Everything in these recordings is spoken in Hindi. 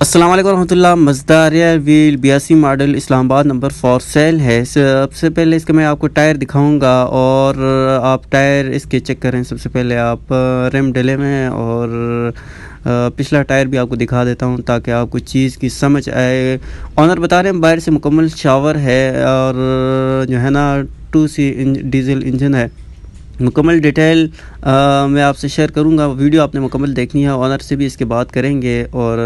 अस्सलाम वालेकुम रहमतुल्लाह। मज़दार wheel 82 model Islamabad number for sale है। सबसे पहले इसका मैं आपको टायर दिखाऊंगा और आप टायर इसके चेक करें। सबसे पहले आप रिम डले में और पिछला टायर भी आपको दिखा देता हूं ताकि आपको चीज़ की समझ आए। ऑनर बता रहे हैं बाहर से मुकम्मल शावर है और जो है ना 2C डीजल इंजन है। मुकम्मल डिटेल मैं आपसे शेयर करूंगा। वीडियो आपने मुकम्मल देखनी है, ऑनर से भी इसके बात करेंगे और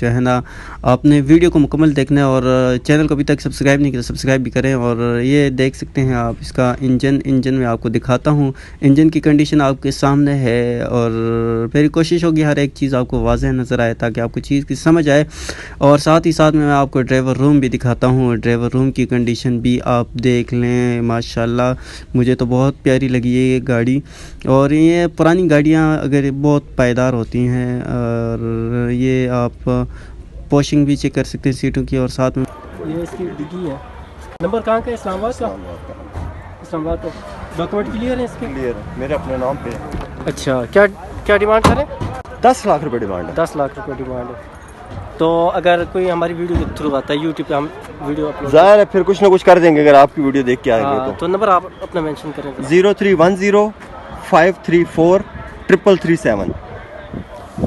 जो है ना आपने वीडियो को मुकम्मल देखना है और चैनल को अभी तक सब्सक्राइब नहीं किया सब्सक्राइब भी करें। और ये देख सकते हैं आप इसका इंजन में आपको दिखाता हूं। इंजन की कंडीशन आपके सामने है और मेरी कोशिश होगी हर एक चीज़ आपको वाज़ेह नज़र आए ताकि आपको चीज़ की समझ आए। और साथ ही साथ में मैं आपको ड्राइवर रूम भी दिखाता हूँ। ड्राइवर रूम की कंडीशन भी आप देख लें, माशाल्लाह मुझे तो बहुत प्यारी लगी है ये गाड़ी। और ये पुरानी गाड़ियाँ अगर बहुत पायदार होती हैं और ये आप पॉशिंग भी चेक कर सकते हैं सीटों की। और साथ में ये इसकी डिग्गी है। नंबर कहाँ का? इस्लामाबाद का। इस्लामाबाद का डॉक्यूमेंट क्लियर है इसके? क्लियर है, मेरे अपने नाम पे है। अच्छा, क्या क्या डिमांड करें? 10 लाख रुपए डिमांड है। 10 लाख रुपए डिमांड है। तो अगर कोई हमारी वीडियो के थ्रू आता है यूट्यूब पे, हम वीडियो अपलोड जाहिर है फिर कुछ ना कुछ कर देंगे अगर आपकी वीडियो देख के आएंगे तो नंबर आप अपना मेंशन करें। 0310534337।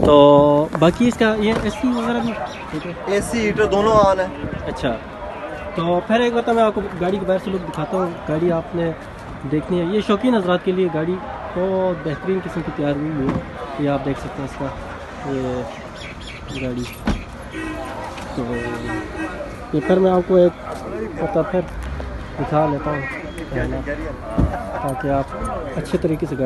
तो बाकी इसका ये एसी वगैरह भी ठीक है? एसी हीटर दोनों ऑन है। अच्छा, तो फिर एक बार मैं आपको गाड़ी के बाहर से लुक दिखाता हूँ। गाड़ी आपने देखनी है, ये शौकीन हजरात के लिए गाड़ी बहुत बेहतरीन किस्म की तैयार हुई है। ये आप देख सकते हैं इसका ये गाड़ी। तो ये फिर मैं आपको एक मतलब फिर दिखा लेता हूँ ताकि आप अच्छे तरीके से